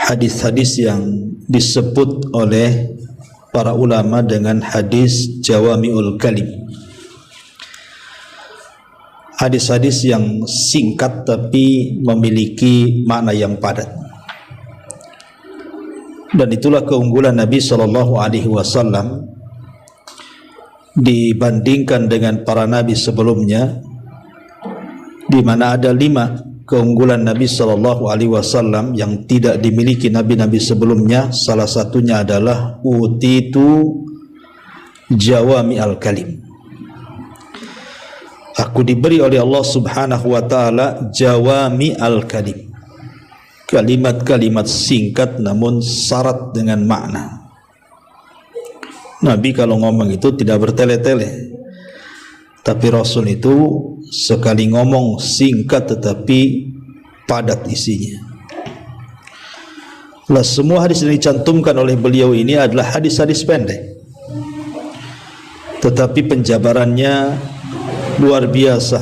hadis-hadis yang disebut oleh para ulama dengan hadis jawami'ul kalim. Hadis-hadis yang singkat tapi memiliki makna yang padat. Dan itulah keunggulan Nabi SAW dibandingkan dengan para nabi sebelumnya, di mana ada 5 keunggulan Nabi SAW yang tidak dimiliki nabi-nabi sebelumnya. Salah satunya adalah utitu jawami al-kalim. Aku diberi oleh Allah Subhanahu wa taala jawami al-kalim, kalimat-kalimat singkat namun syarat dengan makna. Nabi kalau ngomong itu tidak bertele-tele, tapi Rasul itu sekali ngomong singkat tetapi padat isinya. Lah, semua hadis yang dicantumkan oleh beliau ini adalah hadis-hadis pendek, tetapi penjabarannya luar biasa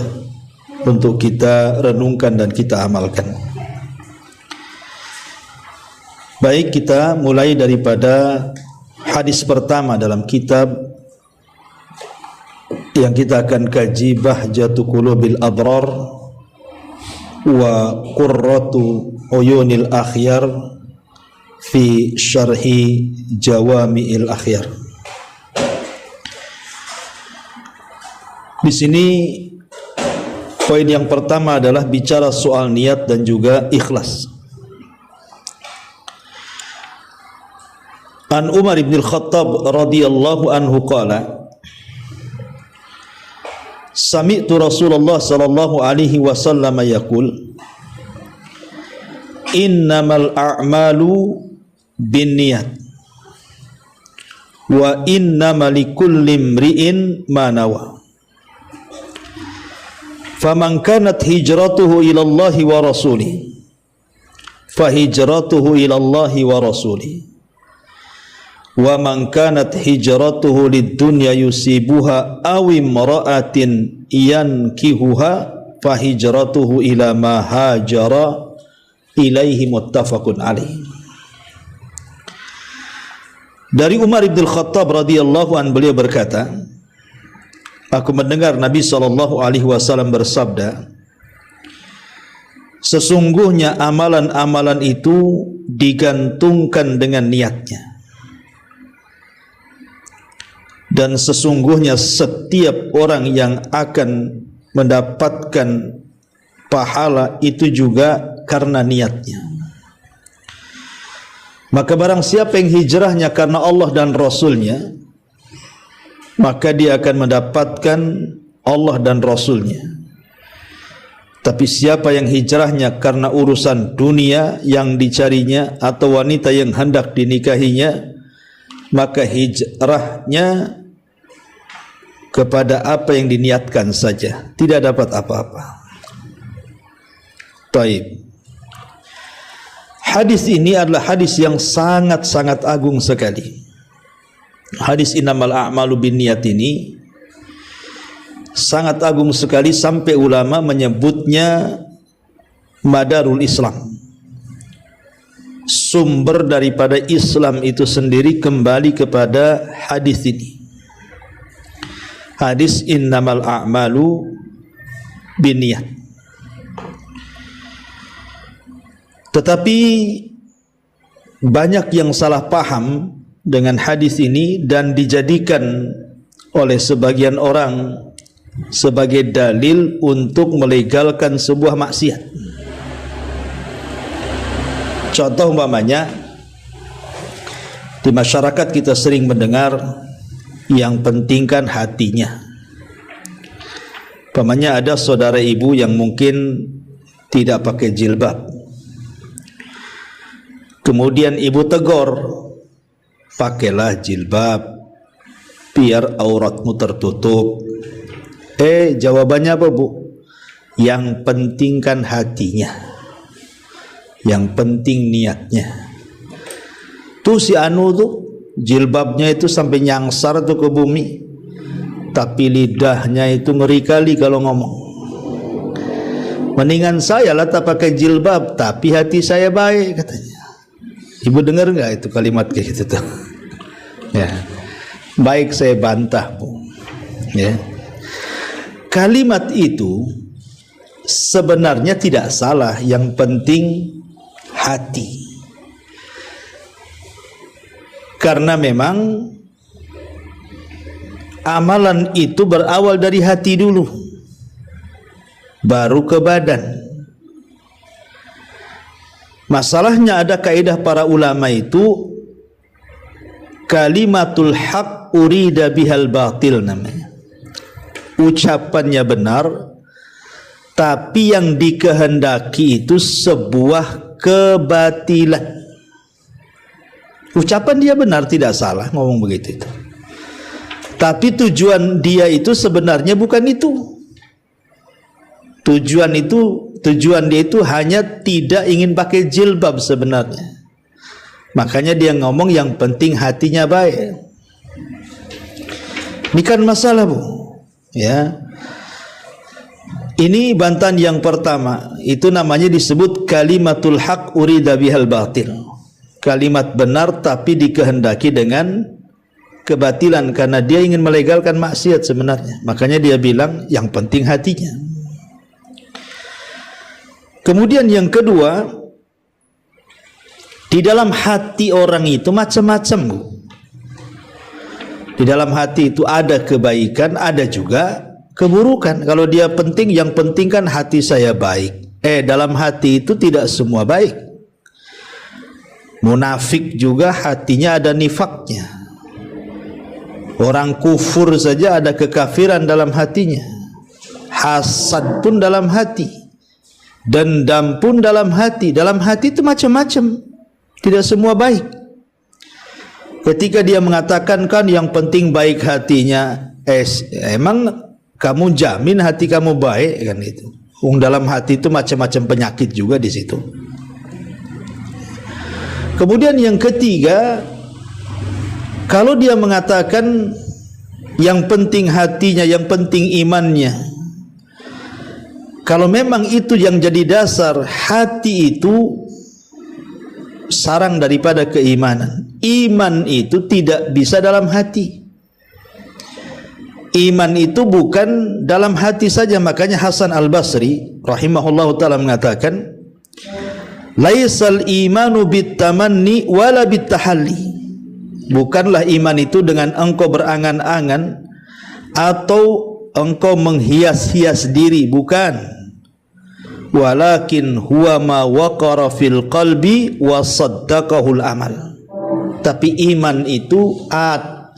untuk kita renungkan dan kita amalkan. Baik, kita mulai daripada hadis pertama dalam kitab yang kita akan kaji, Bahjatu Qulubil Abrar wa Qurratu Uyunil Akhyar fi Syarhi Jawami'il Akhyar. Di sini poin yang pertama adalah bicara soal niat dan juga ikhlas. An Umar ibn al-Khattab radhiyallahu anhu qala, sami'tu Rasulullah sallallahu alaihi wasallam yaqul, innamal a'malu binniyat wa innamal likulli imri'in ma nawa. Faman kanat hijratuhu ila Allah wa rasulih fa hijratuhu ila Allah wa rasulih. Wa man kanat hijratuhu lid-dunya yusibuha aw imra'atin yankihuha fa hijratuhu ila ma hajara ilaihi, muttafaqun alaih. Dari Umar bin Khattab radhiyallahu an, beliau berkata, aku mendengar Nabi SAW bersabda, sesungguhnya amalan-amalan itu digantungkan dengan niatnya, dan sesungguhnya setiap orang yang akan mendapatkan pahala itu juga karena niatnya. Maka barang siapa yang hijrahnya karena Allah dan Rasulnya, maka dia akan mendapatkan Allah dan Rasulnya. Tapi siapa yang hijrahnya karena urusan dunia yang dicarinya atau wanita yang hendak dinikahinya, maka hijrahnya kepada apa yang diniatkan saja, tidak dapat apa-apa. Taib. Hadis ini adalah hadis yang sangat-sangat agung sekali. Hadis innamal a'malu binniyat ini sangat agung sekali sampai ulama menyebutnya madarul Islam. Sumber daripada Islam itu sendiri kembali kepada hadis ini. Hadis innamal a'malu binniyat. Tetapi banyak yang salah paham dengan hadis ini dan dijadikan oleh sebagian orang sebagai dalil untuk melegalkan sebuah maksiat. Contoh umpamanya, di masyarakat kita sering mendengar yang pentingkan hatinya. Umpamanya ada saudara ibu yang mungkin tidak pakai jilbab, kemudian ibu tegur, pakailah jilbab biar auratmu tertutup. Jawabannya apa, Bu? Yang pentingkan hatinya, yang penting niatnya. Tuh si anu tuh jilbabnya itu sampai nyangsar tuh ke bumi, tapi lidahnya itu ngeri kali kalau ngomong. Mendingan saya lah tak pakai jilbab tapi hati saya baik, katanya. Ibu dengar nggak itu kalimat kayak gitu tuh? Ya, baik saya bantah, Bu. Ya, kalimat itu sebenarnya tidak salah, yang penting hati. Karena memang amalan itu berawal dari hati dulu, baru ke badan. Masalahnya ada kaidah para ulama itu, kalimatul haq urida bihal batil namanya. Ucapannya benar, tapi yang dikehendaki itu sebuah kebatilan. Ucapan dia benar, tidak salah ngomong begitu itu. Tapi tujuan dia itu sebenarnya bukan itu. Tujuan dia itu hanya tidak ingin pakai jilbab sebenarnya. Makanya dia ngomong yang penting hatinya baik. Ini kan masalah, Bu. Ya. Ini bantahan yang pertama, itu namanya disebut kalimatul haq urida bihal batil. Kalimat benar tapi dikehendaki dengan kebatilan, karena dia ingin melegalkan maksiat sebenarnya. Makanya dia bilang yang penting hatinya. Kemudian yang kedua, di dalam hati orang itu macam-macam, Bu. Di dalam hati itu ada kebaikan, ada juga keburukan. Kalau dia penting, yang penting kan hati saya baik. Dalam hati itu tidak semua baik. Munafik juga hatinya ada nifaknya. Orang kufur saja ada kekafiran dalam hatinya. Hasad pun dalam hati. Dendam pun dalam hati. Dalam hati itu macam-macam, tidak semua baik. Ketika dia mengatakan kan yang penting baik hatinya, emang kamu jamin hati kamu baik kan itu? Dalam hati itu macam-macam penyakit juga di situ. Kemudian yang ketiga, kalau dia mengatakan yang penting hatinya, yang penting imannya, kalau memang itu yang jadi dasar, hati itu sarang daripada keimanan. Iman itu tidak bisa dalam hati. Iman itu bukan dalam hati saja. Makanya Hasan Al-Basri rahimahullahu ta'ala mengatakan, laisal imanu bitamanni wala bitahalli. Bukanlah iman itu dengan engkau berangan-angan atau engkau menghias-hias diri, bukan. Walakin huwa ma waqara fil qalbi wa saddaqahul amal. Tapi iman itu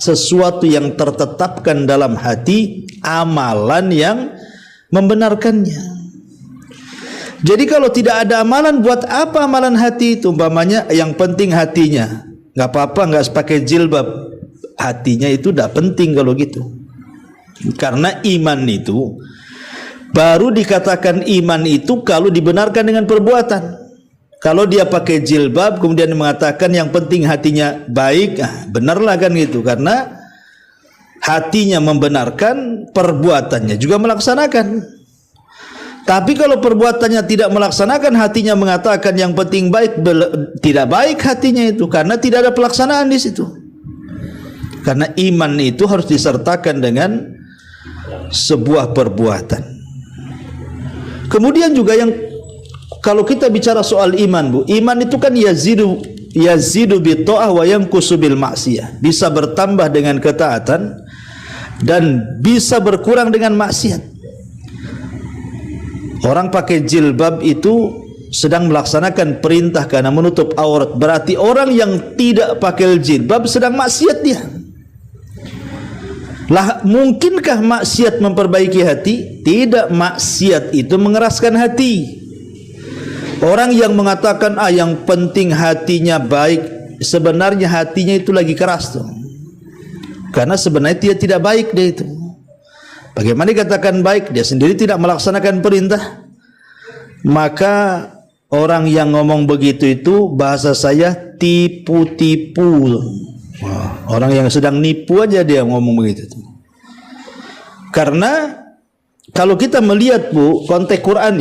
sesuatu yang tertetapkan dalam hati, amalan yang membenarkannya. Jadi kalau tidak ada amalan, buat apa amalan hati itu? Umpamanya yang penting hatinya, nggak apa-apa nggak pakai jilbab, hatinya itu tidak penting kalau gitu. Karena iman itu baru dikatakan iman itu kalau dibenarkan dengan perbuatan. Kalau dia pakai jilbab kemudian mengatakan yang penting hatinya baik, benarlah kan gitu, karena hatinya membenarkan, perbuatannya juga melaksanakan. Tapi kalau perbuatannya tidak melaksanakan, hatinya mengatakan yang penting baik, tidak baik hatinya itu, karena tidak ada pelaksanaan di situ. Karena iman itu harus disertakan dengan sebuah perbuatan. Kemudian juga yang kalau kita bicara soal iman, Bu, iman itu kan yazidu bi ta'ah wa yanqusu bil ma'siyah. Bisa bertambah dengan ketaatan dan bisa berkurang dengan maksiat. Orang pakai jilbab itu sedang melaksanakan perintah karena menutup aurat. Berarti orang yang tidak pakai jilbab sedang maksiat dia. Lah, mungkinkah maksiat memperbaiki hati? Tidak, maksiat itu mengeraskan hati. Orang yang mengatakan yang penting hatinya baik, sebenarnya hatinya itu lagi keras tuh. Karena sebenarnya dia tidak baik dia itu. Bagaimana dikatakan baik? Dia sendiri tidak melaksanakan perintah. Maka orang yang ngomong begitu itu bahasa saya tipu-tipu. Orang yang sedang nipu aja dia ngomong begitu. Karena kalau kita melihat, Bu, konteks Quran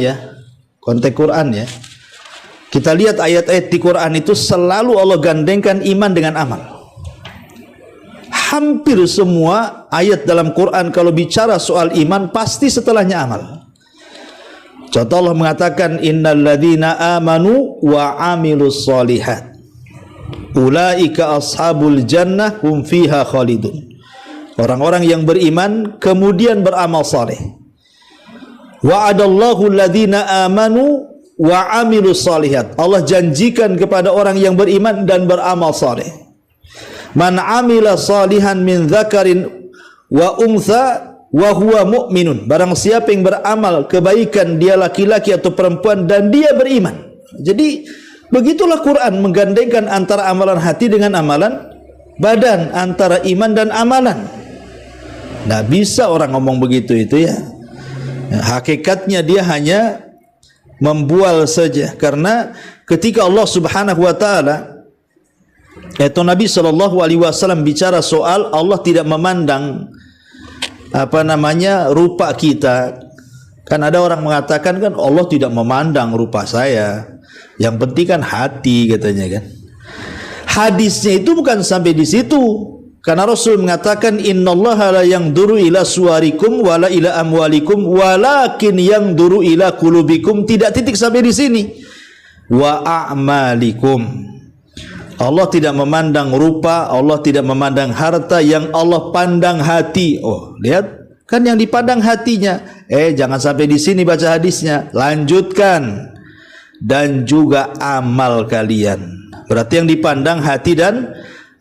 ya, Kita lihat ayat-ayat di Quran itu selalu Allah gandengkan iman dengan amal. Hampir semua ayat dalam Quran kalau bicara soal iman pasti setelahnya amal. Contoh Allah mengatakan innal ladzina amanu wa amilus solihat ulaika ashabul jannah hum fiha khalidun. Orang-orang yang beriman kemudian beramal saleh. Wa'adallahu alladhina amanu wa amilus solihat. Allah janjikan kepada orang yang beriman dan beramal saleh. Man amila salihan min dzakarin wa untha wa huwa mu'minun. Barang siapa yang beramal kebaikan, dia laki-laki atau perempuan dan dia beriman. Jadi begitulah Quran menggandengkan antara amalan hati dengan amalan badan, antara iman dan amalan. Nah, bisa orang ngomong begitu itu ya. Hakikatnya dia hanya membual saja, karena ketika Allah Subhanahu wa taala atau Nabi sallallahu alaihi wasallam bicara soal Allah tidak memandang rupa kita. Kan ada orang mengatakan kan Allah tidak memandang rupa saya. Yang penting kan hati katanya kan. Hadisnya itu bukan sampai di situ. Karena Rasul mengatakan innallaha la yanzuru ila suwarikum wala ila amwalikum walakin yanzuru ila qulubikum, tidak titik sampai di sini. Wa a'malikum. Allah tidak memandang rupa, Allah tidak memandang harta, yang Allah pandang hati. Oh, lihat kan yang dipandang hatinya. Jangan sampai di sini baca hadisnya. Lanjutkan. Dan juga amal kalian. Berarti yang dipandang hati dan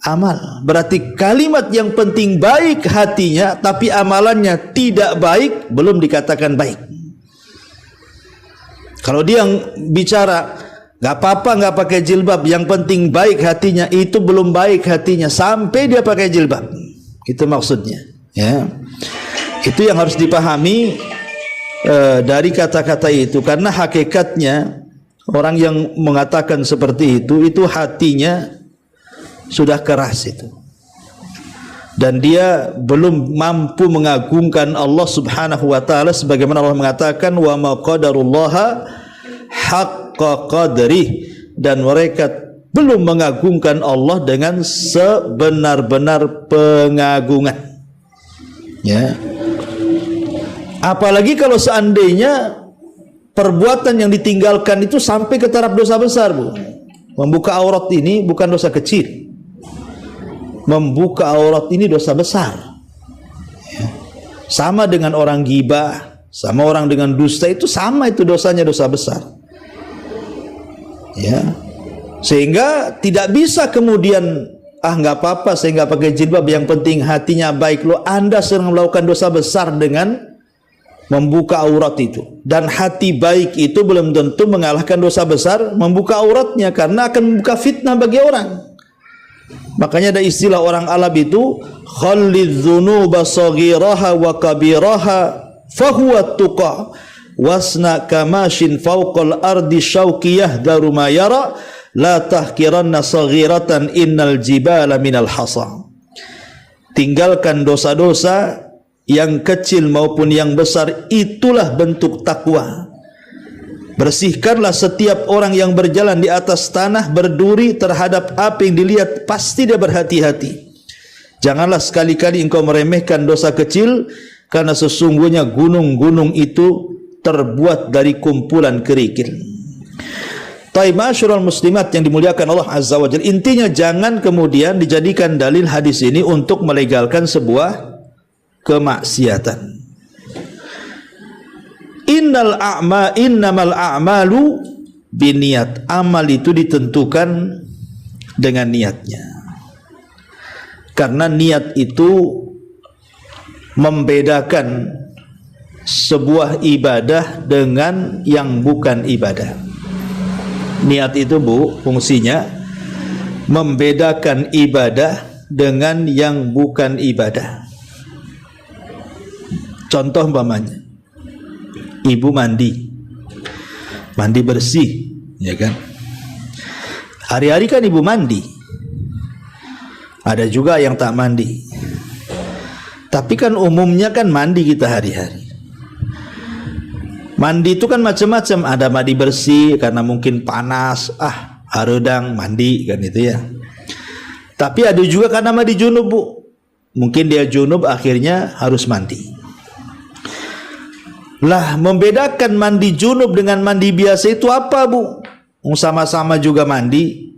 amal. Berarti kalimat yang penting baik hatinya tapi amalannya tidak baik, belum dikatakan baik. Kalau dia yang bicara gak apa-apa gak pakai jilbab, yang penting baik hatinya, itu belum baik hatinya sampai dia pakai jilbab. Itu maksudnya ya. Itu yang harus dipahami dari kata-kata itu. Karena hakikatnya orang yang mengatakan seperti itu hatinya sudah keras itu, dan dia belum mampu mengagungkan Allah Subhanahu wa taala sebagaimana Allah mengatakan wa ma qadarullaha haqqa qadrih, dan mereka belum mengagungkan Allah dengan sebenar-benar pengagungan ya. Apalagi kalau seandainya perbuatan yang ditinggalkan itu sampai ke taraf dosa besar, Bu. Membuka aurat ini bukan dosa kecil. Membuka aurat ini dosa besar ya. Sama dengan orang ghibah, sama orang dengan dusta, itu sama, itu dosanya dosa besar ya. Sehingga tidak bisa kemudian nggak apa-apa saya nggak pakai jilbab, yang penting hatinya baik. Loh, Anda sedang melakukan dosa besar dengan membuka aurat itu, dan hati baik itu belum tentu mengalahkan dosa besar membuka auratnya, karena akan membuka fitnah bagi orang. Makanya ada istilah orang Arab itu khallidz dzunuba saghiraha wa kabiraha fahuwa tuqa wasna kamashin fawqal ardi syauqiyah daru ma yara la tahkiranna saghiratan innal jibala minal hasa. Tinggalkan dosa-dosa yang kecil maupun yang besar, itulah bentuk takwa. Bersihkanlah setiap orang yang berjalan di atas tanah berduri terhadap apa yang dilihat, pasti dia berhati-hati. Janganlah sekali-kali engkau meremehkan dosa kecil, karena sesungguhnya gunung-gunung itu terbuat dari kumpulan kerikil. Ma'asyiral muslimat yang dimuliakan Allah Azza wa Jalla, intinya jangan kemudian dijadikan dalil hadis ini untuk melegalkan sebuah kemaksiatan. Innamal a'malu biniat. Amal itu ditentukan dengan niatnya. Karena niat itu membedakan sebuah ibadah dengan yang bukan ibadah. Niat itu, Bu, fungsinya membedakan ibadah dengan yang bukan ibadah. Contoh umpamanya, ibu mandi bersih, ya kan? Hari-hari kan ibu mandi. Ada juga yang tak mandi. Tapi kan umumnya kan mandi kita hari-hari. Mandi itu kan macam-macam, ada mandi bersih karena mungkin panas, haredang mandi kan itu ya. Tapi ada juga karena mandi junub, Bu. Mungkin dia junub akhirnya harus mandi. Lah, membedakan mandi junub dengan mandi biasa itu apa, Bu? Sama-sama juga mandi.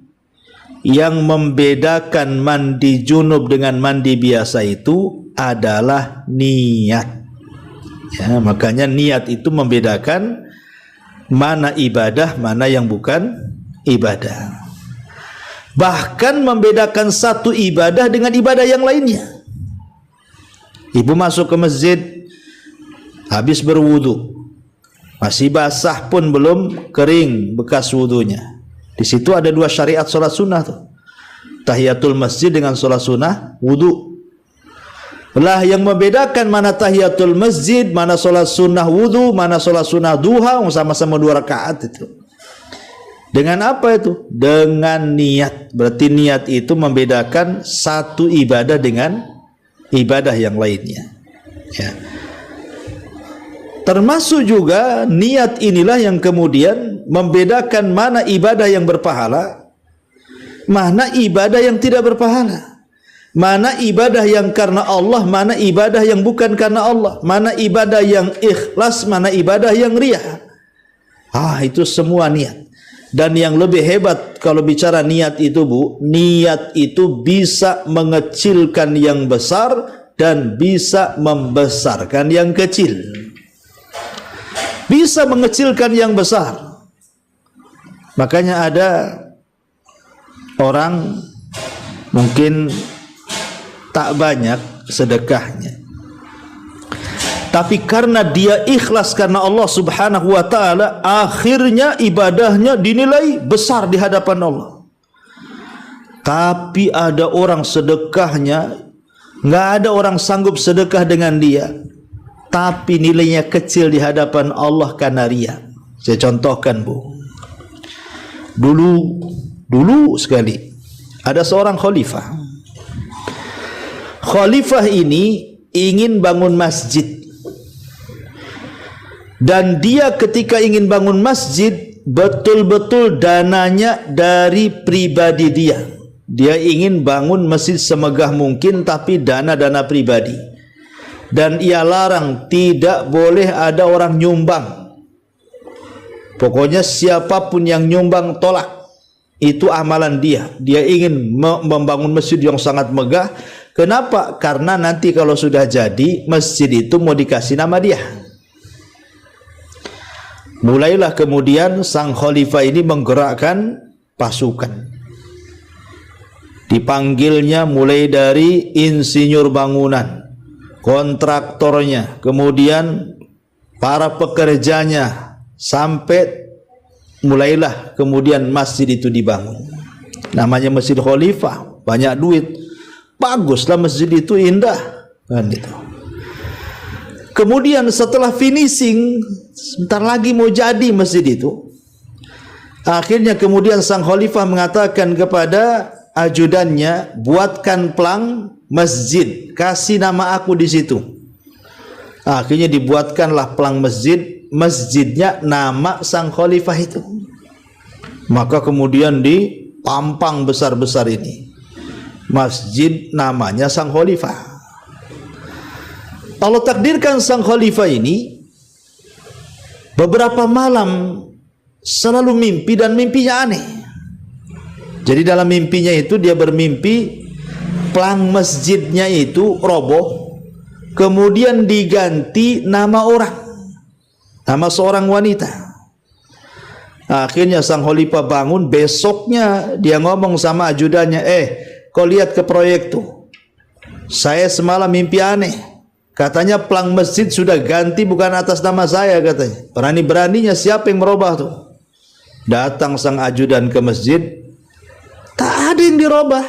Yang membedakan mandi junub dengan mandi biasa itu adalah niat. Ya, makanya niat itu membedakan mana ibadah, mana yang bukan ibadah. Bahkan membedakan satu ibadah dengan ibadah yang lainnya. Ibu masuk ke masjid, habis berwudu, masih basah pun belum kering bekas wudunya. Di situ ada dua syariat sholat sunnah tuh. Tahiyatul masjid dengan sholat sunnah wudu. Lah yang membedakan mana tahiyatul masjid, mana sholat sunnah wudu, mana sholat sunnah duha, sama-sama 2 rakaat itu. Dengan apa itu? Dengan niat. Berarti niat itu membedakan satu ibadah dengan ibadah yang lainnya. Ya. Termasuk juga niat inilah yang kemudian membedakan mana ibadah yang berpahala, mana ibadah yang tidak berpahala. Mana ibadah yang karena Allah, mana ibadah yang bukan karena Allah, mana ibadah yang ikhlas, mana ibadah yang riya. Itu semua niat. Dan yang lebih hebat kalau bicara niat itu, Bu, niat itu bisa mengecilkan yang besar dan bisa membesarkan yang kecil. Bisa mengecilkan yang besar. Makanya ada orang mungkin tak banyak sedekahnya, tapi karena dia ikhlas karena Allah Subhanahu wa ta'ala, akhirnya ibadahnya dinilai besar di hadapan Allah. Tapi ada orang sedekahnya, nggak ada orang sanggup sedekah dengan dia, tapi nilainya kecil di hadapan Allah karena riya. Saya contohkan, Bu. Dulu sekali ada seorang khalifah. Khalifah ini ingin bangun masjid, dan dia ketika ingin bangun masjid betul-betul dananya dari pribadi dia. Dia ingin bangun masjid semegah mungkin, tapi dana pribadi. Dan ia larang tidak boleh ada orang nyumbang. Pokoknya siapapun yang nyumbang tolak. Itu amalan dia. Dia ingin membangun masjid yang sangat megah. Kenapa? Karena nanti kalau sudah jadi, masjid itu mau dikasih nama dia. Mulailah kemudian sang khalifah ini menggerakkan pasukan. Dipanggilnya mulai dari insinyur bangunan, kontraktornya, kemudian para pekerjanya, sampai mulailah kemudian masjid itu dibangun. Namanya Masjid Khalifah, banyak duit. Baguslah masjid itu, indah kan gitu. Kemudian setelah finishing, sebentar lagi mau jadi masjid itu, akhirnya kemudian sang khalifah mengatakan kepada ajudannya, buatkan plang masjid, kasih nama aku di situ. Akhirnya dibuatkanlah plang masjid, masjidnya nama sang khalifah itu. Maka kemudian dipampang besar-besar ini, masjid namanya sang khalifah. Allah takdirkan sang khalifah ini beberapa malam selalu mimpi, dan mimpinya aneh. Jadi dalam mimpinya itu dia bermimpi plang masjidnya itu roboh, kemudian diganti nama orang, nama seorang wanita. Akhirnya sang khalifah bangun, besoknya dia ngomong sama ajudannya, kau lihat ke proyek tuh, saya semalam mimpi aneh, katanya plang masjid sudah ganti bukan atas nama saya katanya. Berani-beraninya siapa yang merubah tuh? Datang sang ajudan ke masjid, tak ada yang dirubah.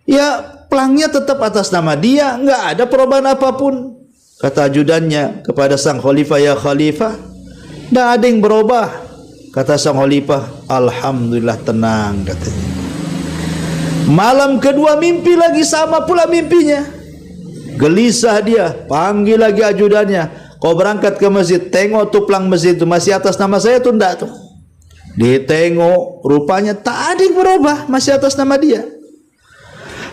Ya plangnya tetap atas nama dia, nggak ada perubahan apapun. Kata ajudannya kepada sang khalifah, ya khalifah, nggak ada yang berubah. Kata sang khalifah, alhamdulillah, tenang katanya. Malam kedua mimpi lagi, sama pula mimpinya. Gelisah dia, panggil lagi ajudannya, Kau berangkat ke masjid, tengok tuh pelang masjid itu masih atas nama saya tuh enggak tuh. Ditengok, rupanya tak ada yang berubah, masih atas nama dia.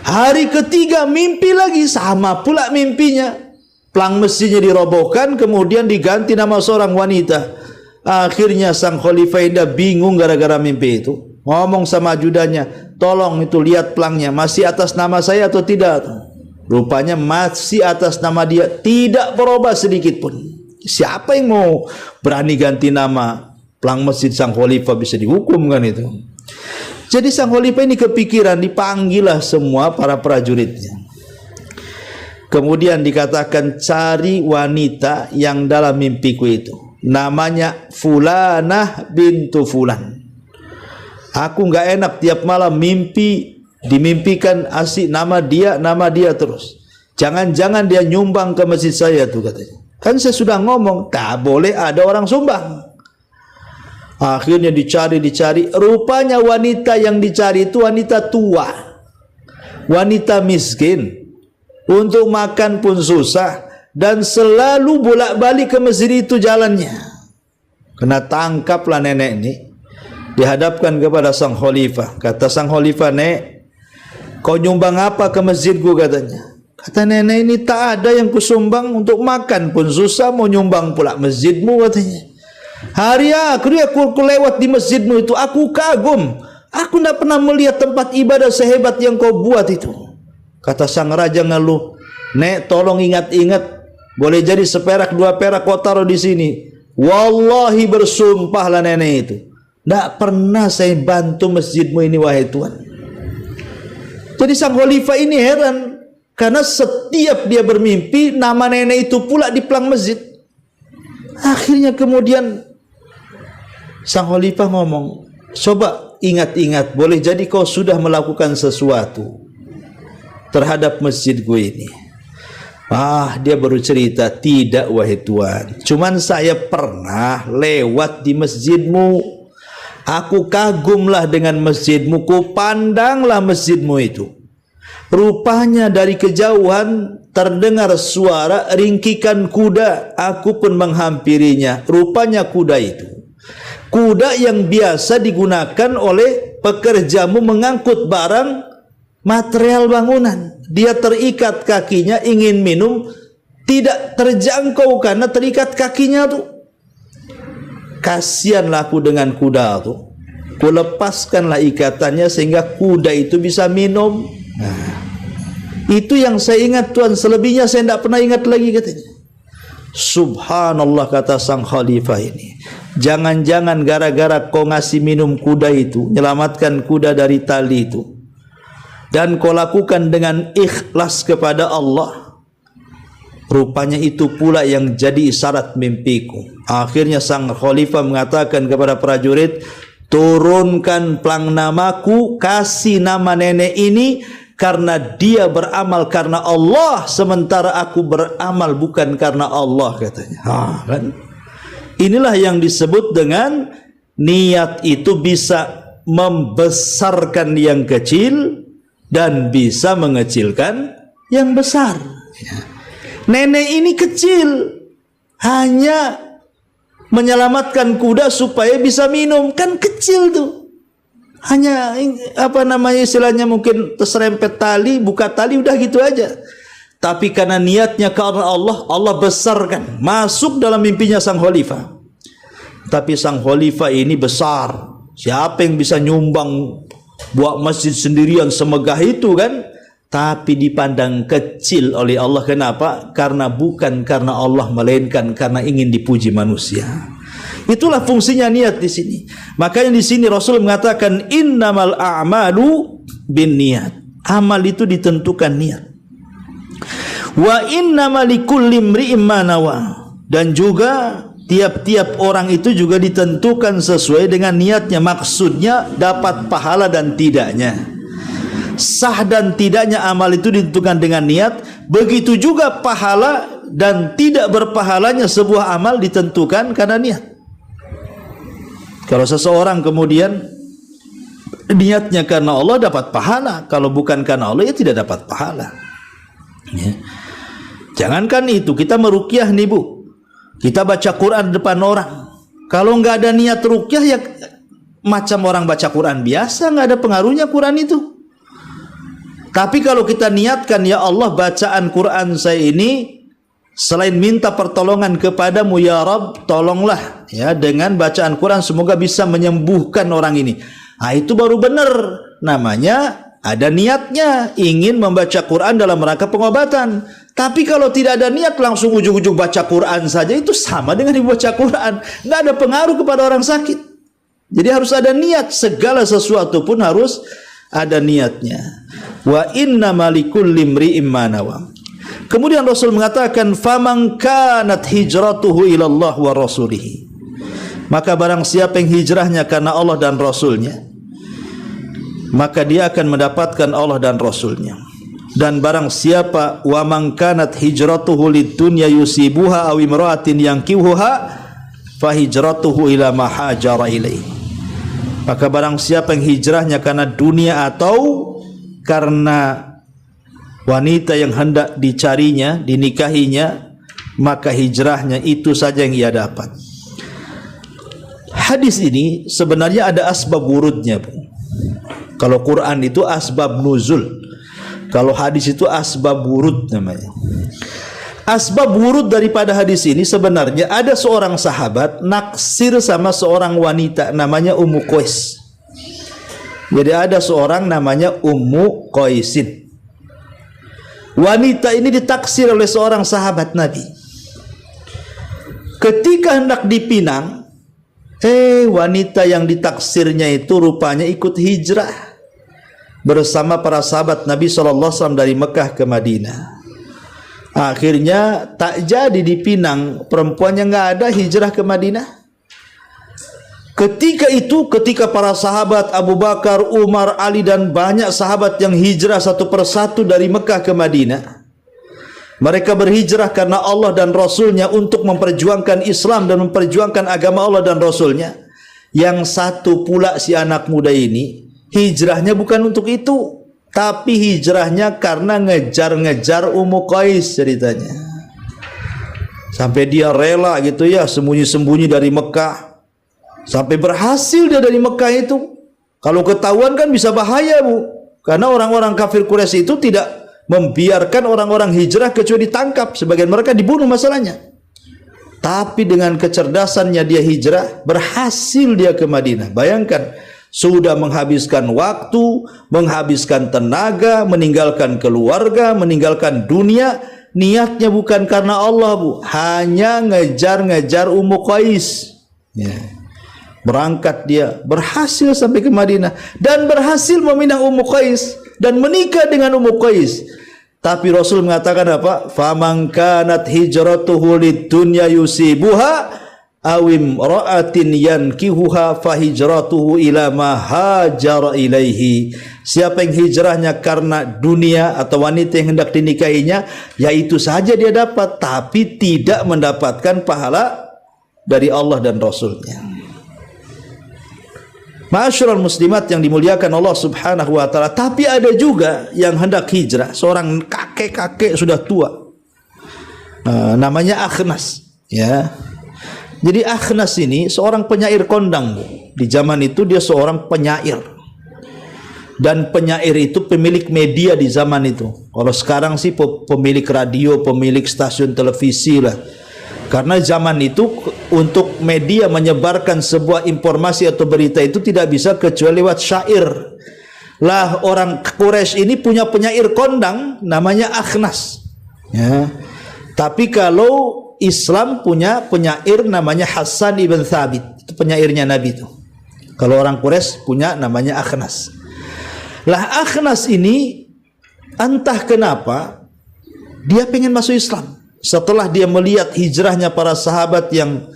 Hari ketiga mimpi lagi, sama pula mimpinya. Pelang masjidnya dirobohkan, kemudian diganti nama seorang wanita. Akhirnya sang khalifah ini bingung gara-gara mimpi itu. Ngomong sama ajudannya, tolong itu lihat pelangnya, masih atas nama saya atau tidak tuh. Rupanya masih atas nama dia, tidak berubah sedikit pun. Siapa yang mau berani ganti nama pelang masjid sang khalifah, bisa dihukum kan itu. Jadi sang khalifah ini kepikiran, dipanggillah semua para prajuritnya. Kemudian dikatakan, cari wanita yang dalam mimpiku itu. Namanya Fulanah bintu Fulan. Aku nggak enak tiap malam mimpi, dimimpikan asik nama dia terus. Jangan-jangan dia nyumbang ke masjid saya tuh katanya. Kan saya sudah ngomong tak boleh ada orang sumbang. Akhirnya dicari, rupanya wanita yang dicari itu wanita tua, wanita miskin, untuk makan pun susah, dan selalu bolak-balik ke masjid itu jalannya. Kena tangkaplah nenek ini, dihadapkan kepada sang khalifah. Kata sang khalifah, "Nek, kau nyumbang apa ke masjidku?" katanya. Kata nenek ini, "Tak ada yang kusumbang, untuk makan pun susah, mau nyumbang pula masjidmu," katanya. "Hari aku lewat di masjidmu itu, aku kagum. Aku tidak pernah melihat tempat ibadah sehebat yang kau buat itu." Kata sang raja ngeluh, "Nek, tolong ingat-ingat, boleh jadi seperak dua perak kau taruh di sini. Wallahi bersumpahlah nenek itu, tidak pernah saya bantu masjidmu ini wahai Tuhan." Jadi sang khalifah ini heran, karena setiap dia bermimpi nama nenek itu pula di pelang masjid. Akhirnya kemudian sang khalifah ngomong, "Coba ingat-ingat, boleh jadi kau sudah melakukan sesuatu terhadap masjidku ini." Dia baru cerita, "Tidak wahai Tuhan, cuman saya pernah lewat di masjidmu. Aku kagumlah dengan masjidmu, ku pandanglah masjidmu itu. Rupanya dari kejauhan terdengar suara ringkikan kuda, aku pun menghampirinya. Rupanya kuda itu kuda yang biasa digunakan oleh pekerjamu mengangkut barang material bangunan. Dia terikat kakinya, ingin minum tidak terjangkau karena terikat kakinya tuh. Kasihanlah aku dengan kuda tuh. Ku lepaskanlah ikatannya sehingga kuda itu bisa minum." Itu yang saya ingat Tuhan, selebihnya saya tidak pernah ingat lagi katanya. Subhanallah, kata sang khalifah ini, jangan-jangan gara-gara kau ngasih minum kuda itu, menyelamatkan kuda dari tali itu, dan kau lakukan dengan ikhlas kepada Allah, rupanya itu pula yang jadi isyarat mimpiku. Akhirnya sang khalifah mengatakan kepada prajurit, "Turunkan pelang namaku, kasih nama nenek ini, karena dia beramal karena Allah, sementara aku beramal bukan karena Allah," katanya. Kan? Inilah yang disebut dengan niat itu bisa membesarkan yang kecil dan bisa mengecilkan yang besar. Nenek ini kecil, hanya menyelamatkan kuda supaya bisa minum, kan kecil tuh. Hanya istilahnya mungkin terserempet tali, buka tali, udah gitu aja. Tapi karena niatnya karena Allah, Allah besarkan, masuk dalam mimpinya sang khalifah. Tapi sang khalifah ini besar, siapa yang bisa nyumbang buat masjid sendirian semegah itu kan? Tapi dipandang kecil oleh Allah. Kenapa? Karena bukan karena Allah, melainkan karena ingin dipuji manusia. Itulah fungsinya niat di sini. Makanya di sini Rasul mengatakan, innamal a'malu binniyat. Amal itu ditentukan niat. Wa innamal likulli imri'in ma nawa. Dan juga tiap-tiap orang itu juga ditentukan sesuai dengan niatnya. Maksudnya dapat pahala dan tidaknya. Sah dan tidaknya amal itu ditentukan dengan niat. Begitu juga pahala dan tidak berpahalanya sebuah amal ditentukan karena niat. Kalau seseorang kemudian niatnya karena Allah dapat pahala, kalau bukan karena Allah ya tidak dapat pahala. Ya. Jangankan itu, kita meruqyah nih Bu, Kita baca Quran di depan orang, kalau nggak ada niat ruqyah ya macam orang baca Quran biasa, nggak ada pengaruhnya Quran itu. Tapi kalau kita niatkan, ya Allah, bacaan Quran saya ini selain minta pertolongan kepadamu ya Rabb, tolonglah ya dengan bacaan Quran semoga bisa menyembuhkan orang ini. Nah, itu baru benar, namanya ada niatnya, ingin membaca Quran dalam rangka pengobatan. Tapi kalau tidak ada niat, langsung ujung-ujung baca Quran saja, itu sama dengan membaca Quran, nggak ada pengaruh kepada orang sakit. Jadi harus ada niat, segala sesuatu pun harus ada niatnya. Wa inna malikul limri'im manawa. Kemudian Rasul mengatakan, faman kanat hijratuhu ilallah wa rasulihi, maka barang siapa yang hijrahnya karena Allah dan Rasulnya, maka dia akan mendapatkan Allah dan Rasulnya. Dan barang siapa wa man kanat hijratuhu lidunya yusibuha aw imra'atin yankihuha fa hijratuhu ila ma hajara ilaihi, maka barang siapa yang hijrahnya karena dunia atau karena wanita yang hendak dicarinya, dinikahinya, maka hijrahnya itu saja yang ia dapat. Hadis ini sebenarnya ada asbab wurudnya. Kalau Quran itu asbab nuzul, kalau hadis itu asbab wurud namanya. Asbab wurud daripada hadis ini sebenarnya ada seorang sahabat naksir sama seorang wanita namanya Ummu Qais. Jadi ada seorang namanya Ummu Qaisin. Wanita ini ditaksir oleh seorang sahabat Nabi. Ketika hendak dipinang, wanita yang ditaksirnya itu rupanya ikut hijrah bersama para sahabat Nabi SAW dari Mekah ke Madinah. Akhirnya tak jadi dipinang, perempuannya nggak ada, hijrah ke Madinah. Ketika para sahabat Abu Bakar, Umar, Ali dan banyak sahabat yang hijrah satu persatu dari Mekah ke Madinah, mereka berhijrah karena Allah dan Rasulnya untuk memperjuangkan Islam dan memperjuangkan agama Allah dan Rasulnya. Yang satu pula si anak muda ini hijrahnya bukan untuk itu, tapi hijrahnya karena ngejar-ngejar Ummu Qais ceritanya. Sampai dia rela gitu ya, sembunyi-sembunyi dari Mekah. Sampai berhasil dia dari Mekah itu. Kalau ketahuan kan bisa bahaya, Bu. Karena orang-orang kafir Quraisy itu tidak membiarkan orang-orang hijrah kecuali ditangkap. Sebagian mereka dibunuh masalahnya. Tapi dengan kecerdasannya dia hijrah, berhasil dia ke Madinah. Bayangkan, sudah menghabiskan waktu, menghabiskan tenaga, meninggalkan keluarga, meninggalkan dunia. Niatnya bukan karena Allah, Bu. Hanya ngejar-ngejar Ummu Qais. Ya. Berangkat dia, berhasil sampai ke Madinah dan berhasil meminang Ummu Qais dan menikah dengan Ummu Qais. Tapi Rasul mengatakan apa? Faman kanat hijratuhu lidunya yusibuha aw imra'atin yankihuha fa hijratuhu ila ma hajara ilaihi. Siapa yang hijrahnya karena dunia atau wanita yang hendak dinikahinya, ya itu saja dia dapat, tapi tidak mendapatkan pahala dari Allah dan Rasulnya. Ma'asyiral muslimat yang dimuliakan Allah Subhanahu wa taala, tapi ada juga yang hendak hijrah, seorang kakek-kakek sudah tua. Namanya Akhnas, ya. Jadi Akhnas ini seorang penyair kondang, Bu. Di zaman itu dia seorang penyair. Dan penyair itu pemilik media di zaman itu. Kalau sekarang sih pemilik radio, pemilik stasiun televisi lah. Karena zaman itu untuk media menyebarkan sebuah informasi atau berita itu tidak bisa kecuali lewat syair. Lah orang Quraisy ini punya penyair kondang namanya Akhnas. Ya. Tapi kalau Islam punya penyair namanya Hasan ibn Thabit. Itu penyairnya Nabi itu. Kalau orang Quraisy punya namanya Akhnas. Lah Akhnas ini entah kenapa dia pengen masuk Islam. Setelah dia melihat hijrahnya para sahabat yang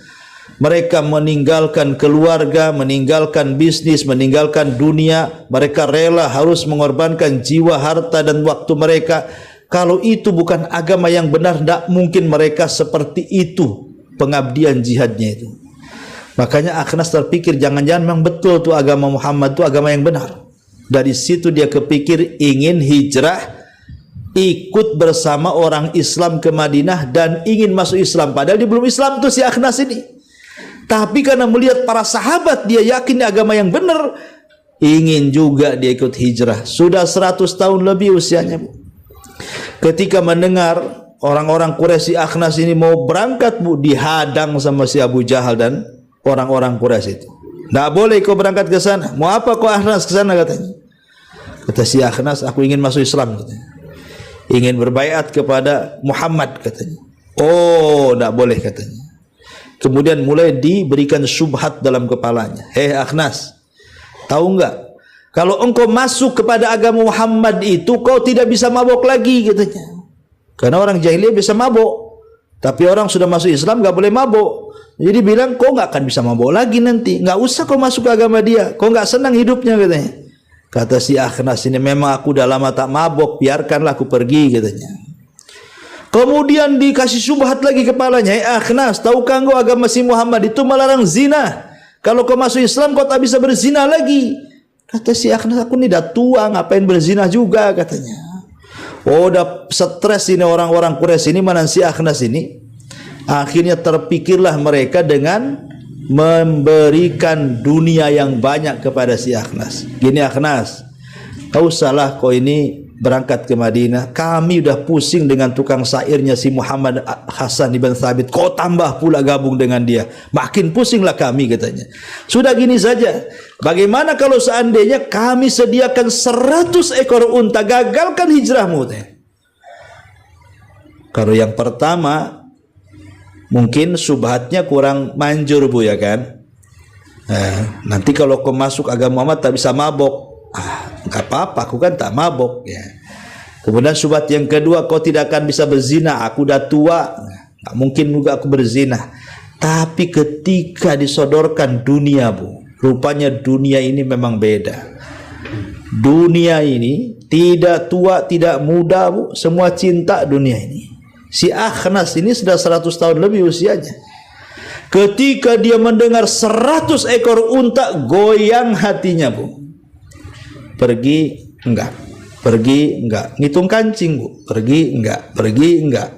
mereka meninggalkan keluarga, meninggalkan bisnis, meninggalkan dunia, mereka rela harus mengorbankan jiwa, harta dan waktu mereka. Kalau itu bukan agama yang benar, tidak mungkin mereka seperti itu pengabdian jihadnya itu. Makanya Akhnas terpikir jangan-jangan memang betul tuh agama Muhammad itu agama yang benar. Dari situ dia kepikir ingin hijrah ikut bersama orang Islam ke Madinah dan ingin masuk Islam, padahal dia belum Islam tuh si Akhnas ini. Tapi karena melihat para sahabat, dia yakin agama yang benar, ingin juga dia ikut hijrah. Sudah 100 tahun lebih usianya, Bu. Ketika mendengar orang-orang Quraisy Akhnas ini mau berangkat, Bu, dihadang sama si Abu Jahal dan orang-orang Quraisy itu. Tidak boleh kau berangkat ke sana. Mau apa kau Akhnas ke sana, katanya. Kata si Akhnas, aku ingin masuk Islam, katanya. Ingin berbaiat kepada Muhammad, katanya. Oh, tidak boleh, katanya. Kemudian mulai diberikan syubhat dalam kepalanya. Hei Akhnas, tahu enggak, kalau engkau masuk kepada agama Muhammad itu, kau tidak bisa mabok lagi, katanya. Karena orang jahiliyah bisa mabok, tapi orang sudah masuk Islam enggak boleh mabok. Jadi bilang, kau enggak akan bisa mabok lagi nanti. Enggak usah kau masuk ke agama dia, kau enggak senang hidupnya, katanya. Kata si Akhnas ini, memang aku udah lama tak mabok, biarkanlah aku pergi, katanya. Kemudian dikasih syubhat lagi kepalanya. Hei Akhnas, tahukah engkau agama si Muhammad itu melarang zina? Kalau kau masuk Islam, kau tak bisa berzina lagi. Kata si Akhnas, aku ini dah tua, ngapain berzina juga, katanya. Oh, udah stres ini orang-orang Quraisy ini, mana si Akhnas ini. Akhirnya terpikirlah mereka dengan memberikan dunia yang banyak kepada si Akhnas. Gini Akhnas, tak usahlah kau ini berangkat ke Madinah, kami udah pusing dengan tukang syairnya si Muhammad Hasan ibn Thabit, kau tambah pula gabung dengan dia, makin pusinglah kami, katanya. Sudah gini saja, bagaimana kalau seandainya kami sediakan 100 ekor unta, gagalkan hijrahmu, katanya. Kalau yang pertama mungkin subhatnya kurang manjur, Bu, ya kan. Nanti kalau kau masuk agama Muhammad tak bisa mabok. Enggak apa-apa, aku kan tak mabok, ya. Kemudian syubhat yang kedua, kau tidak akan bisa berzina, aku dah tua, enggak mungkin juga aku berzina. Tapi ketika disodorkan dunia, Bu, rupanya dunia ini memang beda. Dunia ini tidak tua, tidak muda, Bu, semua cinta dunia ini. Si Akhnas ini sudah 100 tahun lebih usianya. Ketika dia mendengar 100 ekor unta, goyang hatinya, Bu. Pergi enggak, pergi enggak, ngitung kancing, Bu. Pergi enggak, pergi enggak,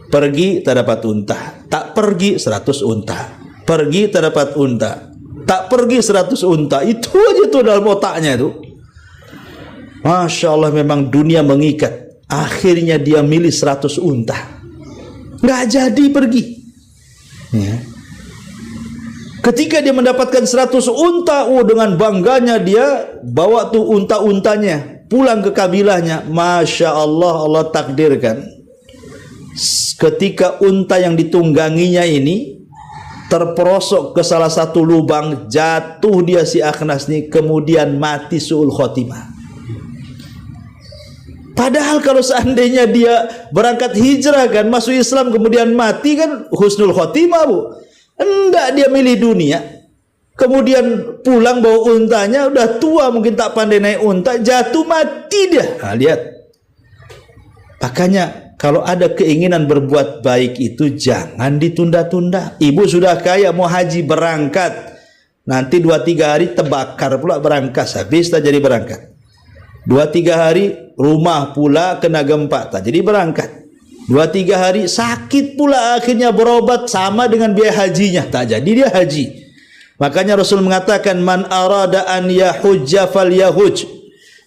pergi tak dapat unta, tak pergi 100 unta, pergi tak dapat unta, tak pergi 100 unta. Itu aja tuh dalam otaknya itu. Masya Allah, memang dunia mengikat. Akhirnya dia milih 100 unta, nggak jadi pergi, ya. Ketika dia mendapatkan 100 unta, dengan bangganya dia bawa tuh unta-untanya pulang ke kabilahnya. Masya Allah, Allah takdirkan ketika unta yang ditungganginya ini terperosok ke salah satu lubang, jatuh dia si Akhnas ini, kemudian mati su'ul khotimah. Padahal kalau seandainya dia berangkat hijrah kan, masuk Islam kemudian mati kan husnul khotimah, Bu. Enggak, dia milih dunia, kemudian pulang bawa untanya, udah tua mungkin tak pandai naik unta, jatuh mati dia. Nah, lihat. Makanya kalau ada keinginan berbuat baik itu jangan ditunda-tunda. Ibu sudah kaya mau haji berangkat, nanti 2-3 hari terbakar pula berangkas, habis tak jadi berangkat. 2-3 hari rumah pula kena gempa, tak jadi berangkat. 2-3 hari sakit pula, akhirnya berobat sama dengan biaya hajinya, tak jadi dia haji. Makanya Rasul mengatakan, man arada an yahujja fal yahuj.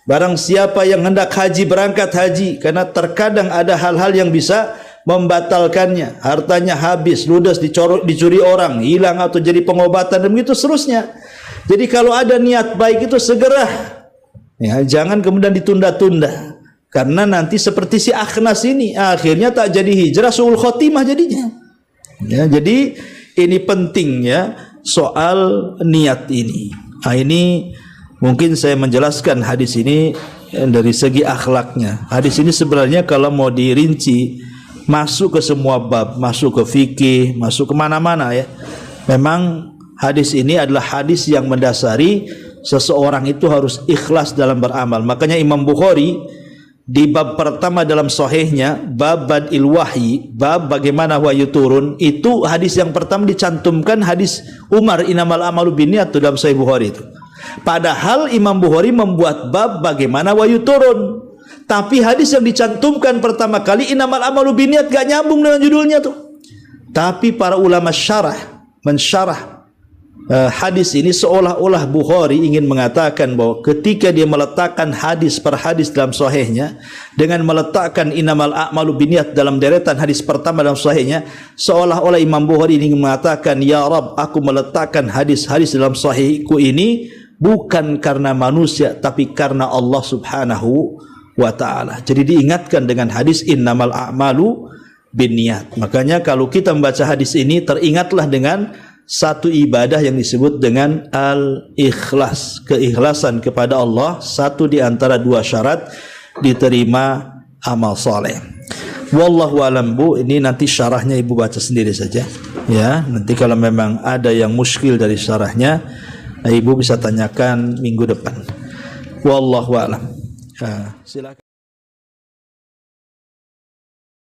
Barang siapa yang hendak haji, berangkat haji. Karena terkadang ada hal-hal yang bisa membatalkannya. Hartanya habis, ludes, dicuri orang, hilang atau jadi pengobatan dan begitu seterusnya. Jadi kalau ada niat baik itu segera, ya, jangan kemudian ditunda-tunda. Karena nanti seperti si Akhnas ini, akhirnya tak jadi hijrah, su'ul khotimah jadinya. Ya, jadi ini penting, ya, soal niat ini. Nah, ini mungkin saya menjelaskan hadis ini dari segi akhlaknya. Hadis ini sebenarnya kalau mau dirinci, masuk ke semua bab, masuk ke fikih, masuk ke mana-mana, ya. Memang hadis ini adalah hadis yang mendasari seseorang itu harus ikhlas dalam beramal. Makanya Imam Bukhari di bab pertama dalam sahihnya, bab bad'il wahyi, bab bagaimana wahyu turun, itu hadis yang pertama dicantumkan hadis Umar, innamal amalu binniyat, dalam Sahih Bukhari itu. Padahal Imam Bukhari membuat bab bagaimana wahyu turun. Tapi hadis yang dicantumkan pertama kali innamal a'malu binniyat gak nyambung dengan judulnya tuh. Tapi para ulama mensyarah hadis ini seolah-olah Bukhari ingin mengatakan bahwa ketika dia meletakkan hadis per hadis dalam sahihnya dengan meletakkan innamal a'malu binniyat dalam deretan hadis pertama dalam sahihnya, seolah-olah Imam Bukhari ingin mengatakan, ya Rabb, aku meletakkan hadis-hadis dalam sahihku ini bukan karena manusia tapi karena Allah Subhanahu wa ta'ala. Jadi diingatkan dengan hadis innamal a'malu binniyat. Makanya kalau kita membaca hadis ini teringatlah dengan satu ibadah yang disebut dengan al-ikhlas, keikhlasan kepada Allah, satu di antara dua syarat diterima amal soleh. Wallahu alam bu, ini nanti syarahnya ibu baca sendiri saja ya. Nanti kalau memang ada yang muskil dari syarahnya, ibu bisa tanyakan minggu depan. Wallahu alam. Silakan.